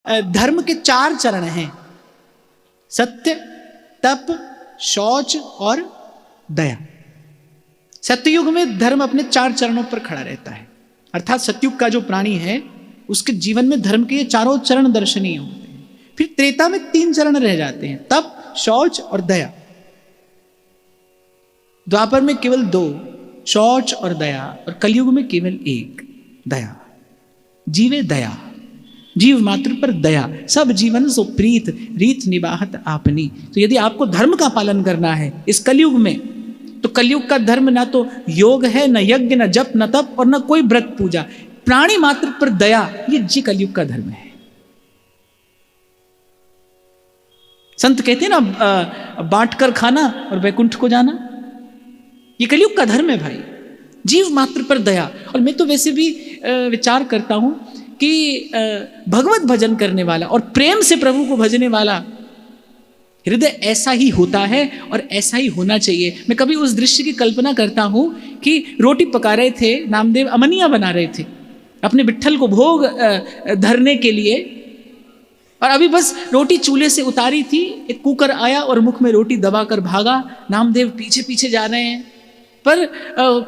धर्म के 4 चरण हैं, सत्य, तप, शौच और दया। सत्ययुग में धर्म अपने 4 चरणों पर खड़ा रहता है, अर्थात सतयुग का जो प्राणी है उसके जीवन में धर्म के ये 4 चरण दर्शनीय होते हैं। फिर त्रेता में 3 चरण रह जाते हैं, तप, शौच और दया। द्वापर में केवल 2, शौच और दया, और कलयुग में केवल 1, दया। जीवे दया, जीव मात्र पर दया, सब जीवन सो प्रीत, रीत निबाहत आपनी। तो यदि आपको धर्म का पालन करना है इस कलयुग में, तो कलयुग का धर्म ना तो योग है, न यज्ञ, न जप, न तप और न कोई व्रत पूजा, प्राणी मात्र पर दया, ये जी कलयुग का धर्म है। संत कहते हैं ना, बांट कर खाना और वैकुंठ को जाना, ये कलयुग का धर्म है भाई, जीव मात्र पर दया। और मैं तो वैसे भी विचार करता हूं कि भगवत भजन करने वाला और प्रेम से प्रभु को भजने वाला हृदय ऐसा ही होता है और ऐसा ही होना चाहिए। मैं कभी उस दृश्य की कल्पना करता हूं कि रोटी पका रहे थे नामदेव, अमनिया बना रहे थे अपने विट्ठल को भोग धरने के लिए, और अभी बस रोटी चूल्हे से उतारी थी, एक कुकर आया और मुख में रोटी दबाकर भागा। नामदेव पीछे पीछे जा रहे हैं, पर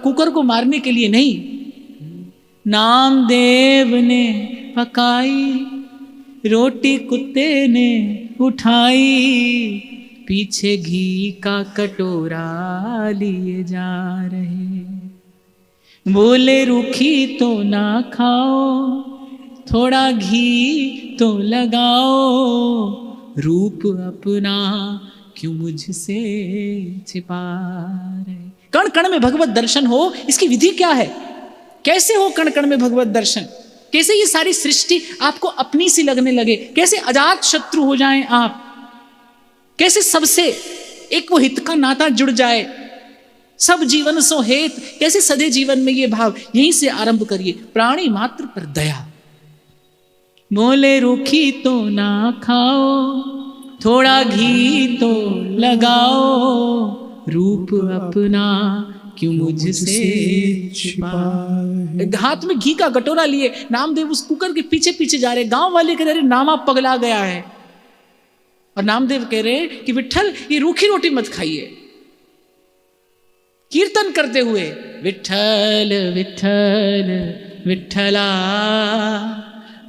कुकर को मारने के लिए नहीं, नामदेव ने पकाई रोटी, कुत्ते ने उठाई, पीछे घी का कटोरा लिए जा रहे। बोले रूखी तो ना खाओ, थोड़ा घी तो लगाओ, रूप अपना क्यों मुझसे छिपा रहे। कण कण में भगवत दर्शन हो, इसकी विधि क्या है? कैसे हो कण कण में भगवत दर्शन? कैसे ये सारी सृष्टि आपको अपनी सी लगने लगे? कैसे अजात शत्रु हो जाएं आप? कैसे सबसे एक वो हित का नाता जुड़ जाए, सब जीवन सो हेत, कैसे सदे जीवन में ये भाव? यहीं से आरंभ करिए, प्राणी मात्र पर दया। बोले रूखी तो ना खाओ, थोड़ा घी तो लगाओ, रूप अपना क्यों मुझसे छिपा। हाथ में घी का कटोरा लिए नामदेव उस कुकर के पीछे पीछे जा रहे। गांव वाले कह रहे नामा पगला गया है, और नामदेव कह रहे कि विट्ठल ये रूखी रोटी मत खाइए। कीर्तन करते हुए, विट्ठल विट्ठल विट्ठला,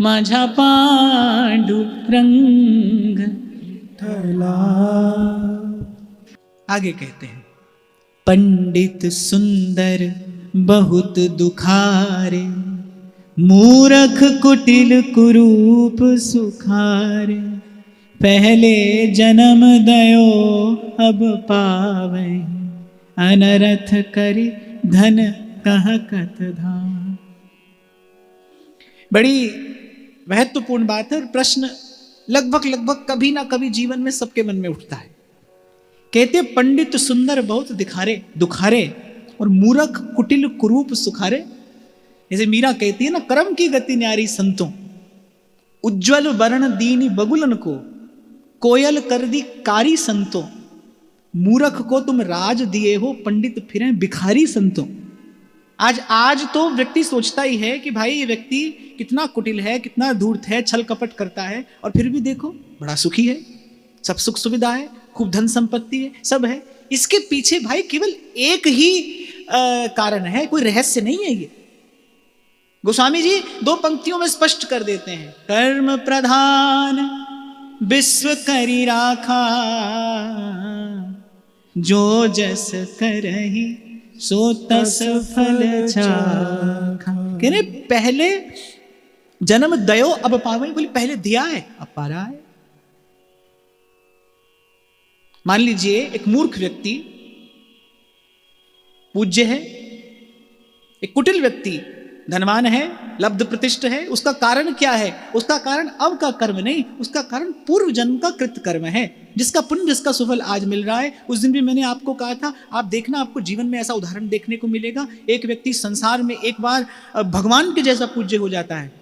माझा पांडुरंग विट्ठला। आगे कहते हैं, पंडित सुंदर बहुत दुखारे, मूरख कुटिल कुरूप सुखारे, पहले जन्म दयो अब पावे, अनरथ करि धन कह कत धाम। बड़ी महत्वपूर्ण बात है और प्रश्न लगभग कभी ना कभी जीवन में सबके मन में उठता है। कहते पंडित सुंदर बहुत दुखारे और मूर्ख कुटिल कुरूप सुखारे। जैसे मीरा कहती है ना, कर्म की गति न्यारी संतों, उज्ज्वल वर्ण दीनी बगुलन को, कोयल कर दी कारी संतों, मूर्ख को तुम राज दिए हो, पंडित फिरें भिखारी संतों। आज तो व्यक्ति सोचता ही है कि भाई ये व्यक्ति कितना कुटिल है, कितना धूर्त है, छल कपट करता है, और फिर भी देखो बड़ा सुखी है, सब सुख सुविधा है, खूब धन संपत्ति है, सब है। इसके पीछे भाई केवल एक ही कारण है, कोई रहस्य नहीं है ये। गोस्वामी जी 2 पंक्तियों में स्पष्ट कर देते हैं, कर्म प्रधान विश्व करी राखा, जो जस करहि सो तस फल चाखा। कह रहे पहले जन्म दयो अब पावे, बोले पहले दिया है अब पा रहा है। मान लीजिए एक मूर्ख व्यक्ति पूज्य है, एक कुटिल व्यक्ति धनवान है, लब्ध प्रतिष्ठ है। उसका कारण क्या है? उसका कारण अब का कर्म नहीं, उसका कारण पूर्व जन्म का कृत कर्म है, जिसका पुण्य, जिसका सुफल आज मिल रहा है। उस दिन भी मैंने आपको कहा था, आप देखना आपको जीवन में ऐसा उदाहरण देखने को मिलेगा। एक व्यक्ति संसार में एक बार भगवान के जैसा पूज्य हो जाता है,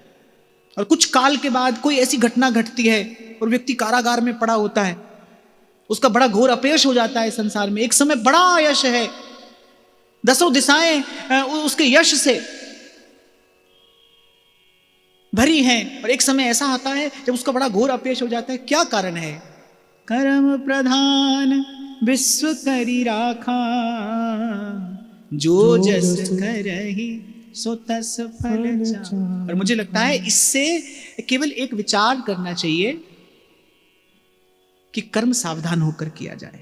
और कुछ काल के बाद कोई ऐसी घटना घटती है और व्यक्ति कारागार में पड़ा होता है, उसका बड़ा घोर अपयश हो जाता है संसार में। एक समय बड़ा यश है, 10 दिशाएं उसके यश से भरी हैं, और एक समय ऐसा आता है जब उसका बड़ा घोर अपयश हो जाता है। क्या कारण है? कर्म प्रधान विश्व करी राखा, जो जस करहि सो तस फल चाहा। और मुझे लगता है इससे केवल एक विचार करना चाहिए कि कर्म सावधान होकर किया जाए,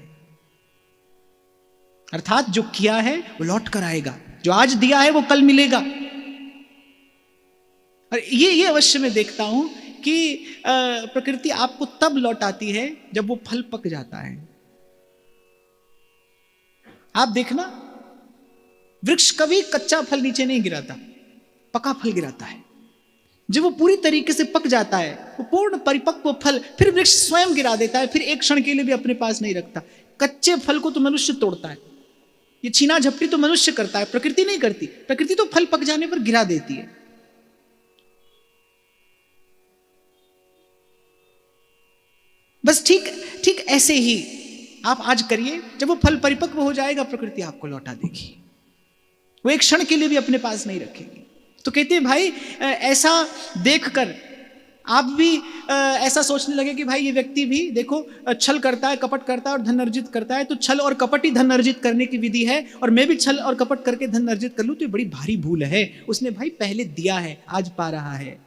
अर्थात जो किया है वो लौट कर आएगा, जो आज दिया है वो कल मिलेगा। और ये अवश्य मैं देखता हूं कि प्रकृति आपको तब लौटाती है जब वो फल पक जाता है। आप देखना, वृक्ष कभी कच्चा फल नीचे नहीं गिराता, पका फल गिराता है। जब वो पूरी तरीके से पक जाता है, वो पूर्ण परिपक्व फल, फिर वृक्ष स्वयं गिरा देता है, फिर एक क्षण के लिए भी अपने पास नहीं रखता। कच्चे फल को तो मनुष्य तोड़ता है, ये छीना झपटी तो मनुष्य करता है, प्रकृति नहीं करती। प्रकृति तो फल पक जाने पर गिरा देती है। बस ठीक ऐसे ही आप आज करिए, जब वो फल परिपक्व हो जाएगा प्रकृति आपको लौटा देगी, वो एक क्षण के लिए भी अपने पास नहीं रखेगी। तो कहते हैं भाई ऐसा देखकर आप भी ऐसा सोचने लगे कि भाई ये व्यक्ति भी देखो छल करता है, कपट करता है और धन अर्जित करता है, तो छल और कपट ही धन अर्जित करने की विधि है, और मैं भी छल और कपट करके धन अर्जित कर लूं तो ये बड़ी भारी भूल है। उसने भाई पहले दिया है, आज पा रहा है।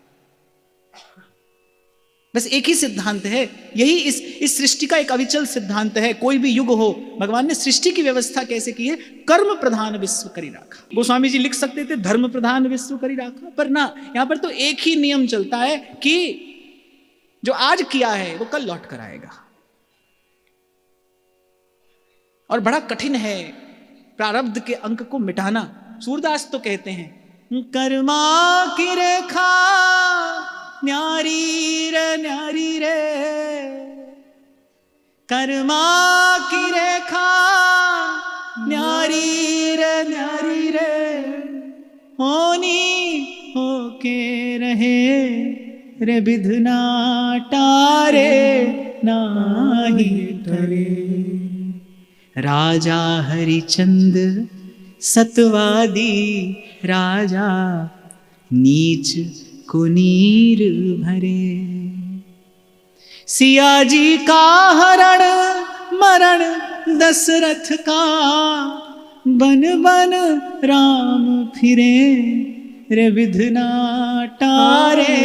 बस एक ही सिद्धांत है, यही इस सृष्टि का एक अविचल सिद्धांत है। कोई भी युग हो, भगवान ने सृष्टि की व्यवस्था कैसे की है? कर्म प्रधान विश्व करी राखा। गोस्वामी जी लिख सकते थे धर्म प्रधान विश्व करी राखा, पर ना, यहां पर तो एक ही नियम चलता है कि जो आज किया है वो कल लौट कर आएगा। और बड़ा कठिन है प्रारब्ध के अंक को मिटाना। सूरदास तो कहते हैं कर्मा की रेखा न्यारी रे, कर्मा की रेखा न्यारी रे, होनी होके रहे रे विधना टारे नाही टरे। राजा हरिचंद्र सतवादी राजा, नीच को नीर भरे। सिया जी का हरण मरण दशरथ का, बन बन राम फिरे रे विधना टारे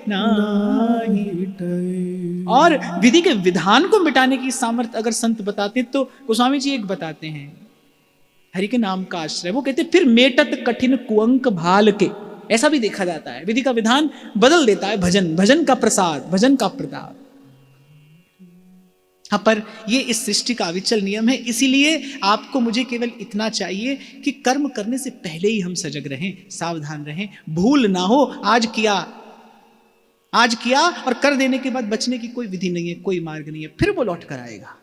नाही टरे। और विधि के विधान को मिटाने की सामर्थ्य अगर संत बताते तो गोस्वामी जी एक बताते हैं, हरि के नाम का आश्रय। वो कहते फिर मेटत कठिन कुअंक भाल के। ऐसा भी देखा जाता है, विधि का विधान बदल देता है भजन का प्रसाद, भजन का प्रताप। हाँ, पर ये इस सृष्टि का अविचल नियम है। इसीलिए आपको मुझे केवल इतना चाहिए कि कर्म करने से पहले ही हम सजग रहें, सावधान रहें, भूल ना हो। आज किया और कर देने के बाद बचने की कोई विधि नहीं है, कोई मार्ग नहीं है, फिर वो लौट कर आएगा।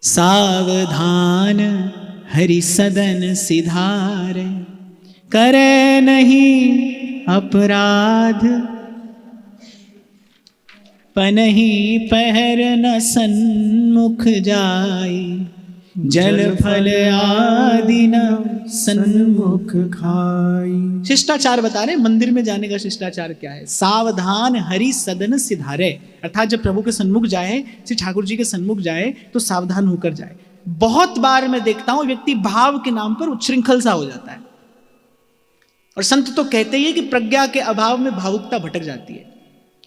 सावधान हरि सदन सिधारे, करे नहीं अपराध, पनहि पहर न सन्मुख जाई, जल फल आदि न सन्मुख खाई। शिष्टाचार बता रहे, मंदिर में जाने का शिष्टाचार क्या है? सावधान हरि सदन सिधारे, अर्थात जब प्रभु के सन्मुख जाए, श्री ठाकुर जी के सन्मुख जाए तो सावधान होकर जाए। बहुत बार मैं देखता हूं व्यक्ति भाव के नाम पर उच्छृंखल सा हो जाता है, और संत तो कहते ही है कि प्रज्ञा के अभाव में भावुकता भटक जाती है।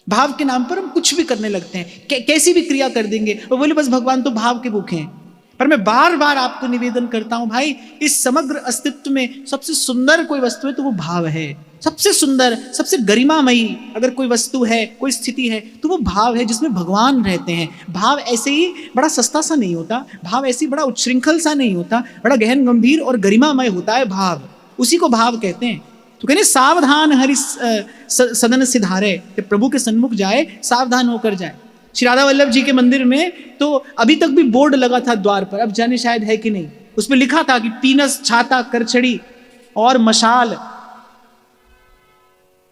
भाव के नाम पर हम कुछ भी करने लगते हैं, कैसी भी क्रिया कर देंगे, वो बोले बस भगवान तो भाव के भूखे हैं। पर मैं बार बार आपको निवेदन करता हूं भाई, इस समग्र अस्तित्व में सबसे सुंदर कोई वस्तु है तो वो भाव है। सबसे सुंदर, सबसे गरिमामयी अगर कोई वस्तु है, कोई स्थिति है, तो वो भाव है जिसमें भगवान रहते हैं। भाव ऐसे ही बड़ा सस्ता सा नहीं होता, भाव ऐसे ही बड़ा उच्छृंखल सा नहीं होता, बड़ा गहन गंभीर और गरिमामय होता है भाव, उसी को भाव कहते हैं। तो कहने सावधान हरि सदन सिधारे, जब प्रभु के सन्मुख जाए सावधान होकर जाए। श्री राधा वल्लभ जी के मंदिर में तो अभी तक भी बोर्ड लगा था द्वार पर, अब जाने शायद है कि नहीं, उसमें लिखा था कि पीनस छाता करछड़ी और मशाल,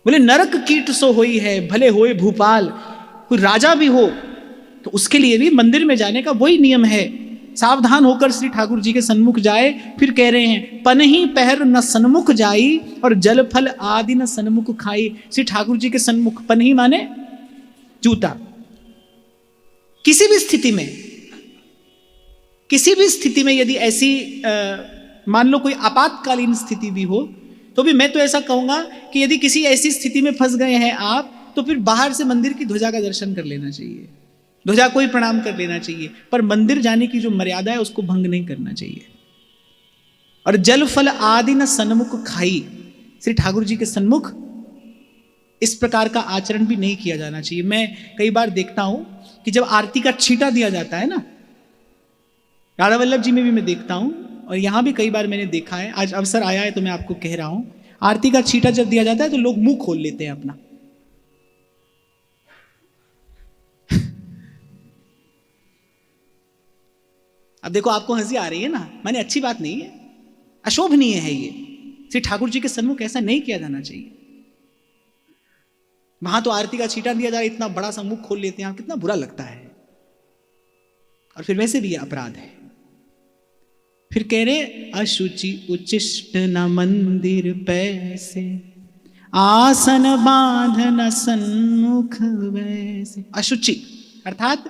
बोले नरक कीट सो होई है भले होए भूपाल। कोई राजा भी हो तो उसके लिए भी मंदिर में जाने का वही नियम है सावधान होकर श्री ठाकुर जी के सन्मुख जाए। फिर कह रहे हैं, पनही पहर न सन्मुख जाई और जल फल आदि न सन्मुख खाई। श्री ठाकुर जी के सन्मुख, पनही माने जूता। किसी भी स्थिति में यदि ऐसी मान लो कोई आपातकालीन स्थिति भी हो, तो भी मैं तो ऐसा कहूंगा कि यदि किसी ऐसी स्थिति में फंस गए हैं आप, तो फिर बाहर से मंदिर की ध्वजा का दर्शन कर लेना चाहिए, ध्वजा को ही प्रणाम कर लेना चाहिए, पर मंदिर जाने की जो मर्यादा है उसको भंग नहीं करना चाहिए। और जल फल आदि न सन्मुख खाई, श्री ठाकुर जी के सन्मुख इस प्रकार का आचरण भी नहीं किया जाना चाहिए। मैं कई बार देखता हूं कि जब आरती का छींटा दिया जाता है ना, राधा वल्लभ जी में भी मैं देखता हूं और यहां भी कई बार मैंने देखा है, आज अवसर आया है तो मैं आपको कह रहा हूं, आरती का छींटा जब दिया जाता है तो लोग मुंह खोल लेते हैं अपना। अब देखो आपको हंसी आ रही है ना, माने अच्छी बात नहीं है, अशोभनीय है ये। श्री ठाकुर जी के सन्मुख ऐसा नहीं किया जाना चाहिए। वहां तो आरती का छींटा दिया जाए, इतना बड़ा सा मुंह खोल लेते हैं, कितना बुरा लगता है। और फिर वैसे भी ये अपराध है। फिर कह रहे, अशुचि उचिष्ट न मंदिर पैसे, आसन बांध न सन्मुख वैसे। अशुचि अर्थात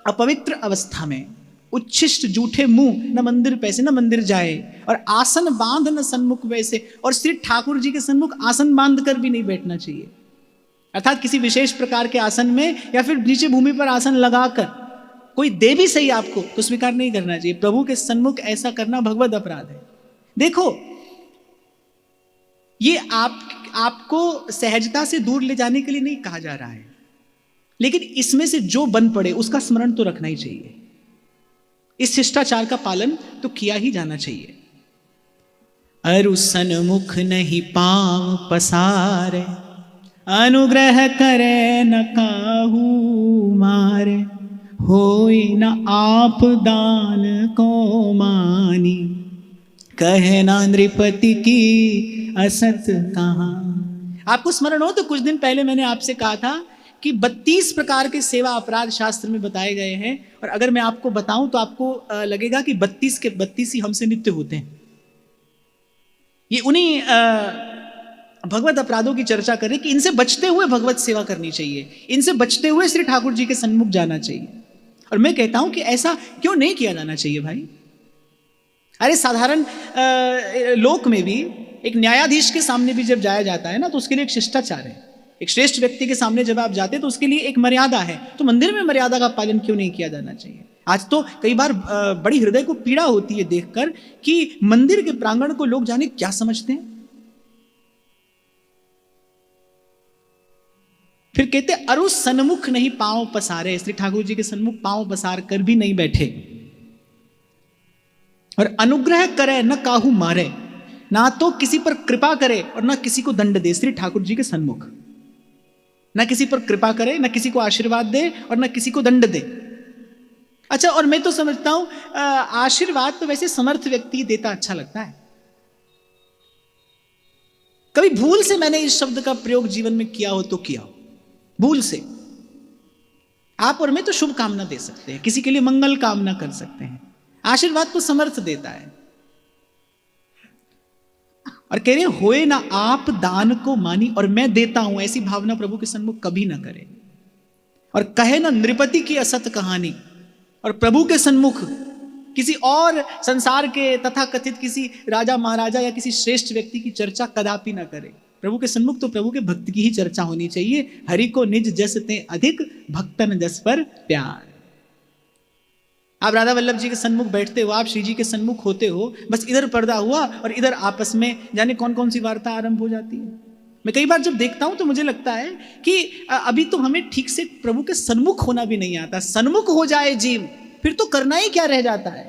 अपवित्र अवस्था में, उच्छिष्ट जूठे मुंह, न मंदिर पैसे, न मंदिर जाए, और आसन बांध न सन्मुख वैसे। और श्री ठाकुर जी के सन्मुख आसन बांध कर भी नहीं बैठना चाहिए, अर्थात किसी विशेष प्रकार के आसन में या फिर नीचे भूमि पर आसन लगाकर कोई दे भी सही आपको तो स्वीकार नहीं करना चाहिए। प्रभु के सन्मुख ऐसा करना भगवत अपराध है। देखो, ये आपको सहजता से दूर ले जाने के लिए नहीं कहा जा रहा है, लेकिन इसमें से जो बन पड़े उसका स्मरण तो रखना ही चाहिए। इस शिष्टाचार का पालन तो किया ही जाना चाहिए। अरु सन्मुख नहीं पांव पसारे, अनुग्रह करे न काहू मारे, होई न आप दान को मानी, कहे ना नृपति की असत कहां। आपको स्मरण हो तो कुछ दिन पहले मैंने आपसे कहा था कि 32 प्रकार के सेवा अपराध शास्त्र में बताए गए हैं, और अगर मैं आपको बताऊं तो आपको लगेगा कि 32 के 32 ही हमसे नित्य होते हैं। ये उन्हीं भगवत अपराधों की चर्चा करें कि इनसे बचते हुए भगवत सेवा करनी चाहिए, इनसे बचते हुए श्री ठाकुर जी के सन्मुख जाना चाहिए। और मैं कहता हूं कि ऐसा क्यों नहीं किया जाना चाहिए भाई। अरे साधारण लोक में भी एक न्यायाधीश के सामने भी जब जाया जाता है ना, तो उसके लिए एक शिष्टाचार है। एक श्रेष्ठ व्यक्ति के सामने जब आप जाते हैं तो उसके लिए एक मर्यादा है, तो मंदिर में मर्यादा का पालन क्यों नहीं किया जाना चाहिए। आज तो कई बार बड़ी हृदय को पीड़ा होती है देखकर कि मंदिर के प्रांगण को लोग जाने क्या समझते हैं। फिर कहते अरु सन्मुख नहीं पांव पसारे, श्री ठाकुर जी के सन्मुख पांव पसार कर भी नहीं बैठे। और अनुग्रह करे न काहू मारे, ना तो किसी पर कृपा करे और ना किसी को दंड दे। श्री ठाकुर जी के सन्मुख ना किसी पर कृपा करे, ना किसी को आशीर्वाद दे और ना किसी को दंड दे। अच्छा, और मैं तो समझता हूं आशीर्वाद तो वैसे समर्थ व्यक्ति देता अच्छा लगता है। कभी भूल से मैंने इस शब्द का प्रयोग जीवन में किया हो तो किया हो, भूल से। आप और मैं तो शुभ कामना दे सकते हैं, किसी के लिए मंगल कामना कर सकते हैं। आशीर्वाद तो समर्थ देता है। और कह रहे होए ना आप दान को मानी, और मैं देता हूं, ऐसी भावना प्रभु के सन्मुख कभी ना करें। और कहे ना नृपति की असत कहानी, और प्रभु के सन्मुख किसी और संसार के तथा कथित किसी राजा महाराजा या किसी श्रेष्ठ व्यक्ति की चर्चा कदापि ना करे। प्रभु के सन्मुख तो प्रभु के भक्त की ही चर्चा होनी चाहिए। हरि को निज जस ते अधिक, भक्तन जस पर प्यार। आप राधा वल्लभ जी के सन्मुख बैठते हो, आप श्री जी के सन्मुख होते हो, बस इधर पर्दा हुआ और इधर आपस में जाने कौन कौन सी वार्ता आरंभ हो जाती है। मैं कई बार जब देखता हूं तो मुझे लगता है कि अभी तो हमें ठीक से प्रभु के सन्मुख होना भी नहीं आता। सन्मुख हो जाए जीव, फिर तो करना ही क्या रह जाता है।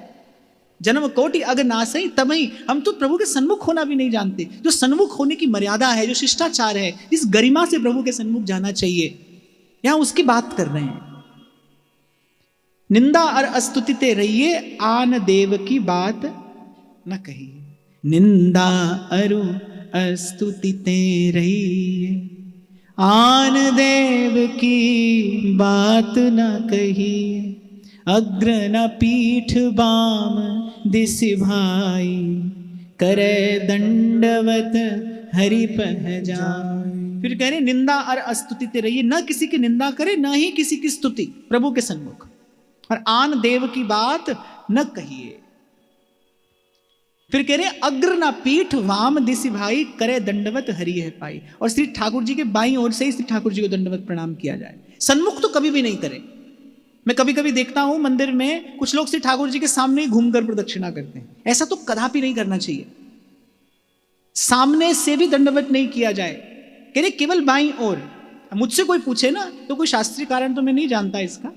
जन्म कोटि अगर ना सही तब ही, हम तो प्रभु के सन्मुख होना भी नहीं जानते। जो सन्मुख होने की मर्यादा है, जो शिष्टाचार है, जिस गरिमा से प्रभु के सन्मुख जाना चाहिए, यहां उसकी बात कर रहे हैं। निंदा और स्तुतिते रहिए, आन देव की बात न कहिए। निंदा अरु स्तुतिते रहिए, आन देव की बात न कहिए। अग्र न पीठ बाम दिस भाई, करे दंडवत हरि पह जाय। फिर कह रहे निंदा और अस्तुति ते रहिए, न किसी की निंदा करे न ही किसी की स्तुति प्रभु के सन्मुख, और आन देव की बात न कहिए। फिर कह रहे अग्र ना पीठ वाम दिस भाई, करे दंडवत हरि है पाई। और श्री ठाकुर जी के बाईं ओर से ही श्री ठाकुर जी को दंडवत प्रणाम किया जाए, सन्मुख तो कभी भी नहीं करे। मैं कभी कभी देखता हूं मंदिर में कुछ लोग श्री ठाकुर जी के सामने ही घूमकर प्रदक्षिणा करते हैं, ऐसा तो कदापि नहीं करना चाहिए। सामने से भी दंडवत नहीं किया जाए, कह रहे केवल बाईं ओर। मुझसे कोई पूछे ना तो कोई शास्त्रीय कारण तो मैं नहीं जानता इसका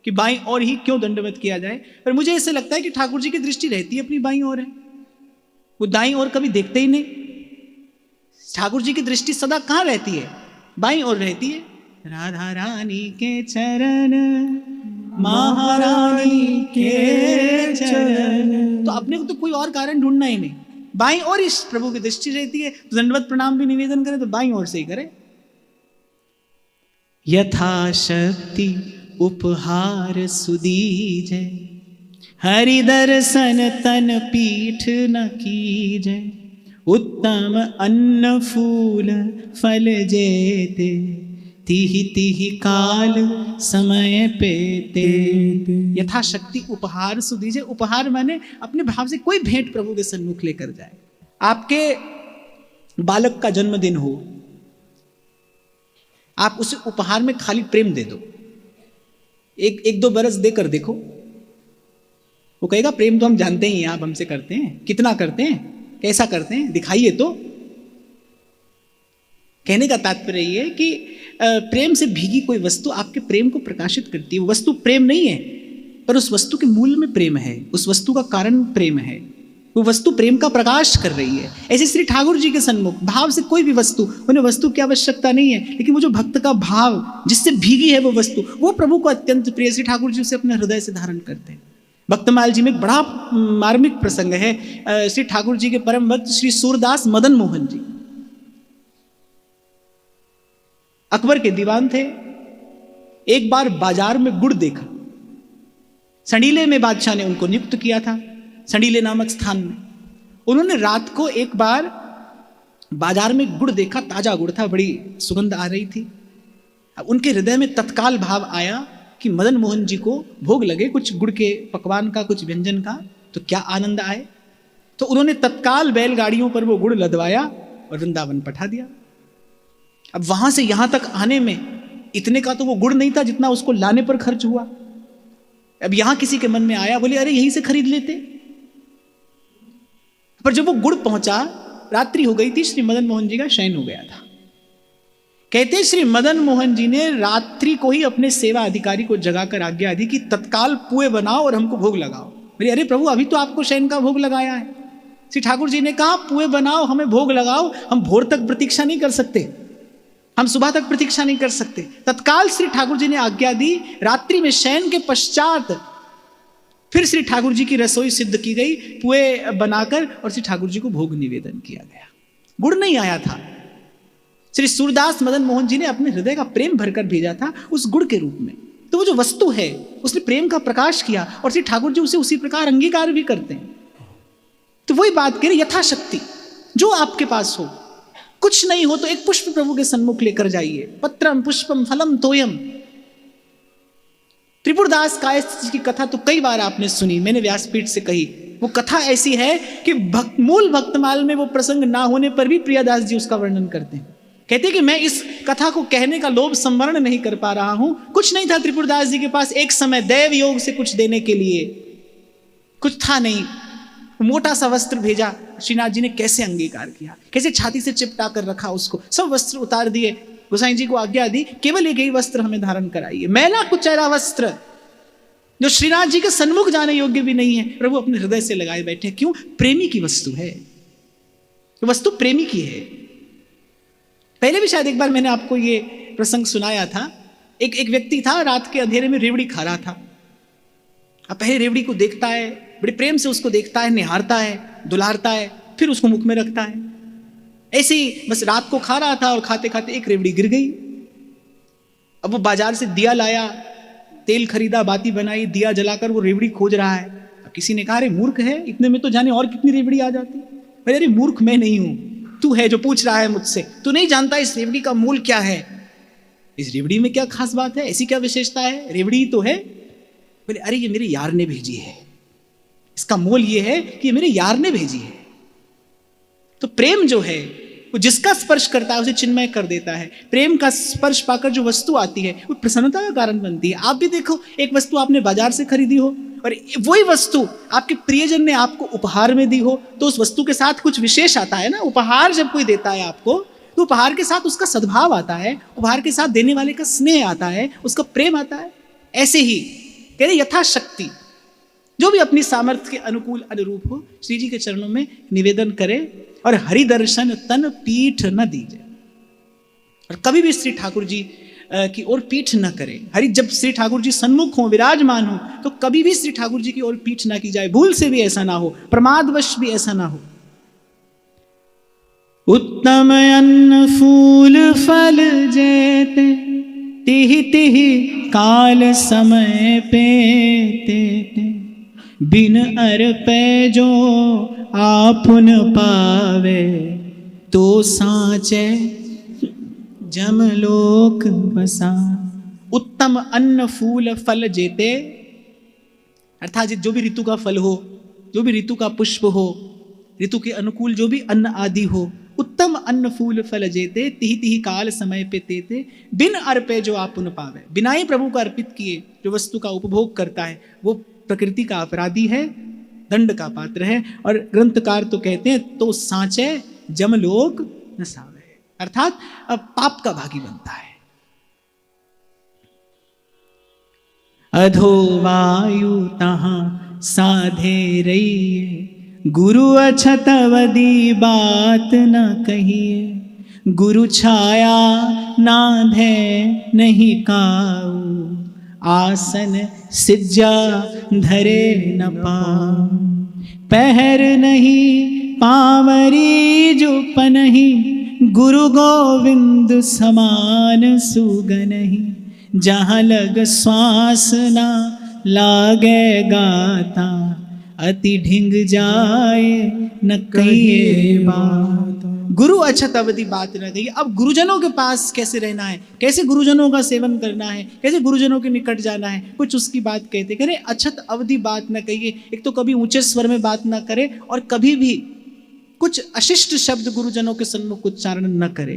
कि बाईं ओर ही क्यों दंडवत किया जाए, पर मुझे ऐसे लगता है कि ठाकुर जी की दृष्टि रहती है अपनी बाईं ओर है, वो दाईं ओर कभी देखते ही नहीं। ठाकुर जी की दृष्टि सदा कहाँ रहती है? बाईं ओर रहती है। राधा रानी के चरण, महारानी के चरण, तो अपने को तो कोई और कारण ढूंढना ही नहीं, बाईं ओर इस प्रभु की दृष्टि रहती है। तो दंडवत प्रणाम भी निवेदन करें तो बाईं ओर से ही करें। यथाशक्ति उपहार सुदीजय, हरि दर्शन तन पीठ न कीजय, उत्तम अन्न फूल फल जेते, तिहि तिहि काल समय पेते। यथाशक्ति उपहार सुदीजय, उपहार माने अपने भाव से कोई भेंट प्रभु के सन्मुख लेकर जाए। आपके बालक का जन्मदिन हो, आप उसे उपहार में खाली प्रेम दे दो, एक दो बरस देकर देखो, वो कहेगा प्रेम तो हम जानते ही हैं, आप हमसे करते हैं, कितना करते हैं, कैसा करते हैं, दिखाइए तो। कहने का तात्पर्य ये है कि प्रेम से भीगी कोई वस्तु आपके प्रेम को प्रकाशित करती है। वो वस्तु प्रेम नहीं है, पर उस वस्तु के मूल में प्रेम है, उस वस्तु का कारण प्रेम है, वो वस्तु प्रेम का प्रकाश कर रही है। ऐसे श्री ठाकुर जी के सन्मुख भाव से कोई भी वस्तु, उन्हें वस्तु की आवश्यकता नहीं है, लेकिन वो जो भक्त का भाव जिससे भीगी है वो वस्तु, वो प्रभु को अत्यंत प्रिय। श्री ठाकुर जी उसे अपने हृदय से धारण करते हैं। भक्तमाल जी में एक बड़ा मार्मिक प्रसंग है। श्री ठाकुर जी के परम भक्त श्री सूरदास मदन मोहन जी अकबर के दीवान थे। एक बार बाजार में गुड़ देखा, संडीले में बादशाह ने उनको नियुक्त किया था, संडीले नामक स्थान में। उन्होंने रात को एक बार बाजार में गुड़ देखा, ताजा गुड़ था, बड़ी सुगंध आ रही थी। अब उनके हृदय में तत्काल भाव आया कि मदन मोहन जी को भोग लगे कुछ गुड़ के पकवान का, कुछ व्यंजन का, तो क्या आनंद आए। तो उन्होंने तत्काल बैलगाड़ियों पर वो गुड़ लदवाया और वृंदावन पठा दिया। अब वहां से यहां तक आने में इतने का तो वो गुड़ नहीं था जितना उसको लाने पर खर्च हुआ। अब यहां किसी के मन में आया, बोले अरे यहीं से खरीद लेते। पर जब वो गुड़ पहुंचा, रात्रि हो गई थी, श्री मदन मोहन जी का शयन हो गया था। कहते श्री मदन मोहन जी ने रात्रि को ही अपने सेवा अधिकारी को जगाकर आज्ञा दी कि तत्काल पुए बनाओ और हमको भोग लगाओ। बोले अरे प्रभु अभी तो आपको शयन का भोग लगाया है। श्री ठाकुर जी ने कहा पुए बनाओ, हमें भोग लगाओ, हम भोर तक प्रतीक्षा नहीं कर सकते, हम सुबह तक प्रतीक्षा नहीं कर सकते। तत्काल श्री ठाकुर जी ने आज्ञा दी। रात्रि में शयन के पश्चात फिर श्री ठाकुर जी की रसोई सिद्ध की गई, पुए बनाकर, और श्री ठाकुर जी को भोग निवेदन किया गया। गुड़ नहीं आया था, श्री सूरदास मदन मोहन जी ने अपने हृदय का प्रेम भरकर भेजा था उस गुड़ के रूप में। तो वो जो वस्तु है उसने प्रेम का प्रकाश किया, और श्री ठाकुर जी उसे उसी प्रकार अंगीकार भी करते हैं। तो वही बात कह रहे, यथाशक्ति जो आपके पास हो, कुछ नहीं हो तो एक पुष्प प्रभु के सन्मुख लेकर जाइए। पत्रम पुष्पम फलम तोयम। त्रिपुरदास कायस्थ की कथा तो कई बार आपने सुनी, मैंने व्यासपीठ से कही। वो कथा ऐसी है कि मूल भक्तमाल में वो प्रसंग ना होने पर भी प्रियादास जी उसका वर्णन करते हैं। कहते हैं कि मैं इस कथा को कहने का लोभ संवरण नहीं कर पा रहा हूं। कुछ नहीं था त्रिपुरदास जी के पास एक समय दैव योग से कुछ देने के लिए, कुछ था नहीं। मोटा सा वस्त्र भेजा, श्रीनाथ जी ने कैसे अंगीकार किया, कैसे छाती से चिपटा कर रखा उसको, सब वस्त्र उतार दिए। गोसाई जी को आज्ञा दी केवल एक ही वस्त्र हमें धारण कराइए, मैला कुचैला वस्त्र जो श्रीनाथ जी के सन्मुख जाने योग्य भी नहीं है, प्रभु अपने हृदय से लगाए बैठे। क्यों? प्रेमी की वस्तु है, वस्तु प्रेमी की है। पहले भी शायद एक बार मैंने आपको ये प्रसंग सुनाया था। एक व्यक्ति था, रात के अंधेरे में रेवड़ी खा रहा था। अब पहले रेवड़ी को देखता है, बड़े प्रेम से उसको देखता है, निहारता है, दुलारता है, फिर उसको मुख में रखता है। ऐसे ही बस रात को खा रहा था और खाते खाते एक रेवड़ी गिर गई। अब वो बाजार से दिया लाया, तेल खरीदा, बाती बनाई, दिया जलाकर वो रेवड़ी खोज रहा है। अब किसी ने कहा अरे मूर्ख है, इतने में तो जाने और कितनी रेवड़ी आ जाती। अरे मूर्ख मैं नहीं हूं, तू है जो पूछ रहा है मुझसे। तू नहीं जानता इस रेवड़ी का मूल क्या है, इस रेवड़ी में क्या खास बात है, ऐसी क्या विशेषता है, रेवड़ी तो है। बोले अरे ये मेरे यार ने भेजी है, इसका मोल ये है कि मेरे यार ने भेजी है। तो प्रेम जो है वो जिसका स्पर्श करता है उसे चिन्मय कर देता है। प्रेम का स्पर्श पाकर जो वस्तु आती है वो प्रसन्नता का कारण बनती है। आप भी देखो, एक वस्तु आपने बाजार से खरीदी हो और वही वस्तु आपके प्रियजन ने आपको उपहार में दी हो, तो उस वस्तु के साथ कुछ विशेष आता है ना। उपहार जब कोई देता है आपको तो उपहार के साथ उसका सद्भाव आता है, उपहार के साथ देने वाले का स्नेह आता है, उसका प्रेम आता है। ऐसे ही कह रहे यथाशक्ति जो भी अपनी सामर्थ्य के अनुकूल अनुरूप हो श्री जी के चरणों में निवेदन करे और हरि दर्शन तन पीठ न दीजिए। और कभी भी श्री ठाकुर जी की ओर पीठ न करे। हरि जब श्री ठाकुर जी सन्मुख हो, विराजमान हो, तो कभी भी श्री ठाकुर जी की ओर पीठ न की जाए। भूल से भी ऐसा ना हो, प्रमादवश भी ऐसा ना हो। उत्तम अन्न फूल फल जेते, तिहि तिहि काल समय पेते। बिन अर्पे जो आपुन पावे, तो साँचे जमलोक बसा। उत्तम अन्न फूल फल जेते, अर्थात जो भी ऋतु का फल हो, जो भी ऋतु का पुष्प हो, ऋतु के अनुकूल जो भी अन्न आदि हो, उत्तम अन्न फूल फल जेते, तिहि तिहि काल समय पे तेते। बिन अर्पे जो आपुन पावे, बिना ही प्रभु को अर्पित किए जो वस्तु का उपभोग करता है वो प्रकृति का अपराधी है, दंड का पात्र है। और ग्रंथकार तो कहते हैं तो सांचे जमलोक न सावे, अर्थात अब पाप का भागी बनता है। अधो वायु तहां साधे रहिए, गुरु अछतवदी बात न कहिए। गुरु छाया नाधे नहीं काऊ, आसन सिज्जा धरे न पाऊं। पहर नहीं पावरी जो पनहि, गुरु गोविंद समान सुगनहि। जहाँ लग श्वास ना लागे गाता, अति ढिंग जाए न कहिए बात। गुरु अछत अवधि बात न कहिए। अब गुरुजनों के पास कैसे रहना है, कैसे गुरुजनों का सेवन करना है, कैसे गुरुजनों के निकट जाना है, कुछ उसकी बात कहते। कह रहे अछत अवधि बात न कहिए। एक तो कभी ऊंचे स्वर में बात न करे और कभी भी कुछ अशिष्ट शब्द गुरुजनों के सन्मुख उच्चारण न करे।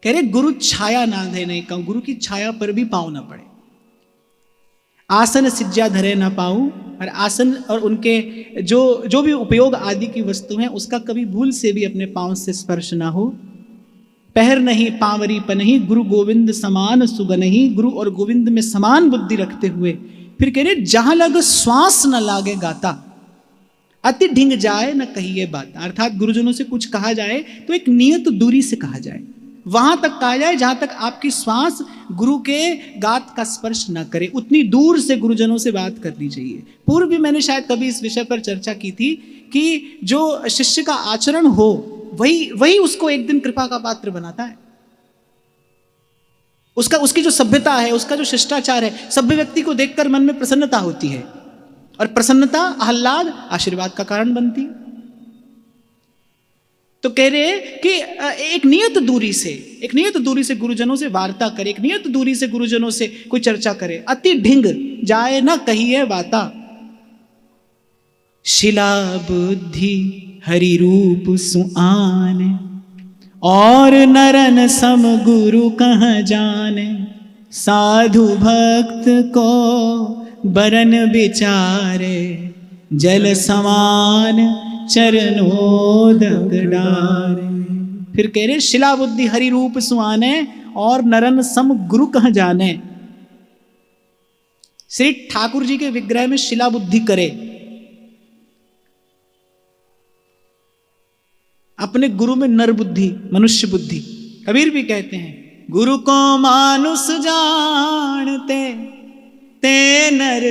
कह रहे गुरु छाया ना दे नहीं कहूं, गुरु की छाया पर भी पाँव न पड़े। आसन सिज्जा धरे ना पाऊं, और आसन और उनके जो भी उपयोग आदि की वस्तु हैं उसका कभी भूल से भी अपने पांव से स्पर्श ना हो। पहर नहीं पावरी पनहि, गुरु गोविंद समान सुगनहि। गुरु और गोविंद में समान बुद्धि रखते हुए फिर कह रहे जहां लग श्वास न लागे गाता, अति ढिंग जाए न कहिए बात। अर्थात गुरुजनों से कुछ कहा जाए तो एक नियत दूरी से कहा जाए, वहां तक कहा जाए जहां तक आपकी श्वास गुरु के गात का स्पर्श न करे, उतनी दूर से गुरुजनों से बात करनी चाहिए। पूर्व भी मैंने शायद कभी इस विषय पर चर्चा की थी कि जो शिष्य का आचरण हो वही उसको एक दिन कृपा का पात्र बनाता है। उसकी जो सभ्यता है, उसका जो शिष्टाचार है, सभ्य व्यक्ति को देखकर मन में प्रसन्नता होती है और प्रसन्नता आह्लाद आशीर्वाद का कारण बनती। तो कह रहे कि एक नियत दूरी से गुरुजनों से वार्ता करे, एक नियत दूरी से गुरुजनों से कोई चर्चा करे। अति ढिंग जाए ना कहिए बाता, शिला बुद्धि हरि रूप सुआन। और नरन सम गुरु कहाँ जाने, साधु भक्त को बरन विचारे। जल समान चरणोदक डारे। फिर कह रहे शिला बुद्धि हरि रूप सुआने, और नरन सम गुरु कहाँ जाने। श्री ठाकुर जी के विग्रह में शिला बुद्धि करे, अपने गुरु में नर बुद्धि मनुष्य बुद्धि। कबीर भी कहते हैं गुरु को मानुष जानते, ते नर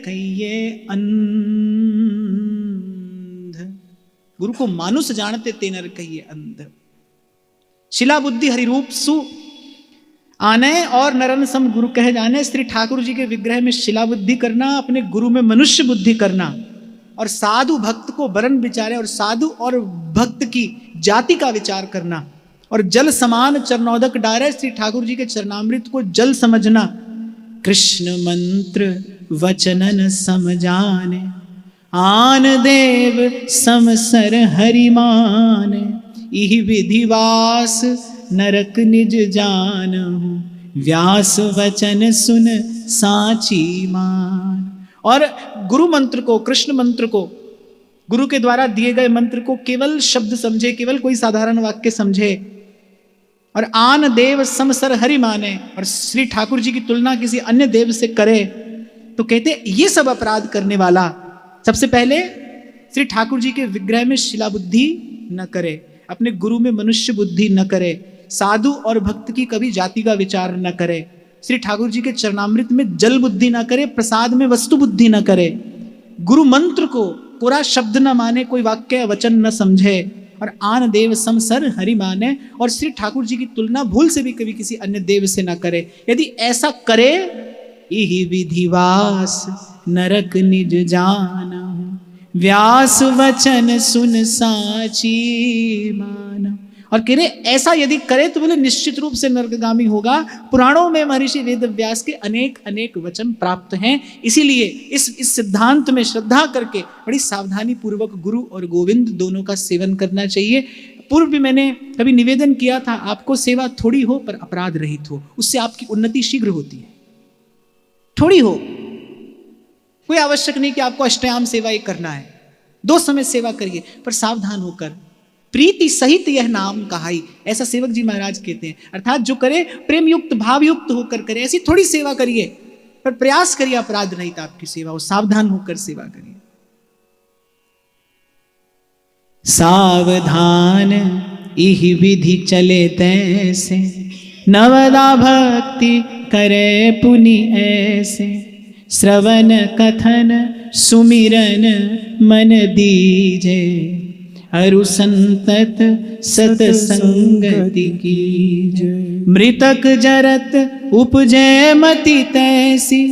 कहिए गुरु को मानुष जानते ते नर कहिए अंध। शिला बुद्धि हरि रूप सु, आने और नरन सम गुरु कहे जाने, श्री ठाकुर जी के विग्रह में शिला बुद्धि करना, अपने गुरु में मनुष्य बुद्धि करना, और साधु भक्त को वरण विचारे और साधु और भक्त की जाति का विचार करना, और जल समान चरणोदक डारे, श्री ठाकुर जी के चरणामृत को जल समझना। कृष्ण मंत्र वचनन समझाने, आन देव समसर हरिमान, इहि विधिवास नरक निज जानहु, व्यास वचन सुन साची मान। और गुरु मंत्र को, कृष्ण मंत्र को, गुरु के द्वारा दिए गए मंत्र को केवल शब्द समझे, केवल कोई साधारण वाक्य समझे, और आन देव समसर हरि माने, और श्री ठाकुर जी की तुलना किसी अन्य देव से करे, तो कहते ये सब अपराध करने वाला सबसे पहले श्री ठाकुर जी के विग्रह में शिला बुद्धि न करे, अपने गुरु में मनुष्य बुद्धि न करे, साधु और भक्त की कभी जाति का विचार न करे, श्री ठाकुर जी के चरणामृत में जल बुद्धि न करे, प्रसाद में वस्तु बुद्धि न करे, गुरु मंत्र को पूरा शब्द न माने, कोई वाक्य वचन न समझे, और आन देव समसर हरि माने, और श्री ठाकुर जी की तुलना भूल से भी कभी किसी अन्य देव से न करे। यदि ऐसा करे, इहि विधिवास नरक निज जानहु, व्यास वचन सुन साची मान। और कह रहे ऐसा यदि करे तो बोले निश्चित रूप से नरकगामी होगा। पुराणों में महर्षि वेद व्यास के अनेक अनेक वचन प्राप्त हैं। इसीलिए इस सिद्धांत में श्रद्धा करके बड़ी सावधानी पूर्वक गुरु और गोविंद दोनों का सेवन करना चाहिए। पूर्व भी मैंने कभी निवेदन किया था, आपको सेवा थोड़ी हो पर अपराध रहित हो, उससे आपकी उन्नति शीघ्र होती है। थोड़ी हो, कोई आवश्यक नहीं कि आपको अष्टयाम सेवा ही करना है, 2 समय सेवा करिए, पर सावधान होकर, प्रीति सहित यह नाम कहाई, ऐसा सेवक जी महाराज कहते हैं। अर्थात जो करे प्रेम युक्त भाव युक्त होकर करे, ऐसी थोड़ी सेवा करिए, पर प्रयास करिए अपराध रहित आपकी सेवा हो, सावधान होकर सेवा करिए। सावधान इहि विधि चले तैसे, नवदा भक्ति करे पुनि ऐसे, श्रवण कथन सुमिरन मन दीजे, अरु संतत सतसंगति कीजय। मृतक जरत उपजय मति तैसी,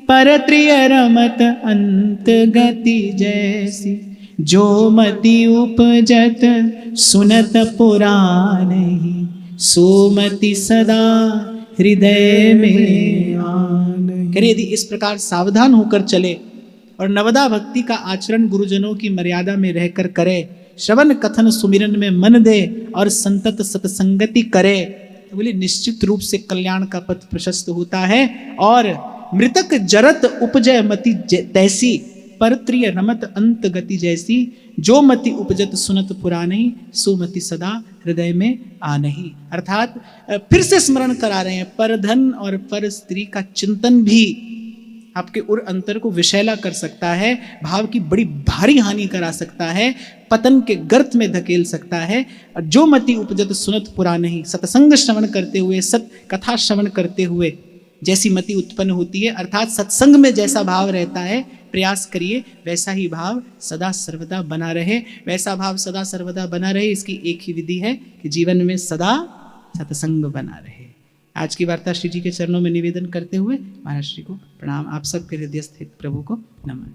परत्रिय रमत अंत गति जैसी, जो मति उपजत सुनत पुराणहि, सो मति सदा हृदय में आन। करे यदि इस प्रकार सावधान होकर चले और नवदा भक्ति का आचरण गुरुजनों की मर्यादा में रहकर करे, श्रवण कथन सुमिरन में मन दे और संतत सतसंगति करे, तो बोले निश्चित रूप से कल्याण का पथ प्रशस्त होता है। और मृतक जरत उपजय मति तैसी, परत्रिय रमत अंत गति जैसी, जो मति उपजत सुनत पुरानी, सो मति सदा हृदय में आनहि। अर्थात फिर से स्मरण करा रहे हैं, पर धन और पर स्त्री का चिंतन भी आपके उर अंतर को विषैला कर सकता है, भाव की बड़ी भारी हानि करा सकता है, पतन के गर्त में धकेल सकता है। और जो मति उपजत सुनत पुरानी, सत्संग श्रवण करते हुए, सत कथा श्रवण करते हुए जैसी मति उत्पन्न होती है, अर्थात सत्संग में जैसा भाव रहता है, प्रयास करिए वैसा ही भाव सदा सर्वदा बना रहे। वैसा भाव सदा सर्वदा बना रहे, इसकी एक ही विधि है कि जीवन में सदा सत्संग बना रहे। आज की वार्ता श्री जी के चरणों में निवेदन करते हुए महाराज श्री को प्रणाम। आप सबके हृदय स्थित प्रभु को नमन।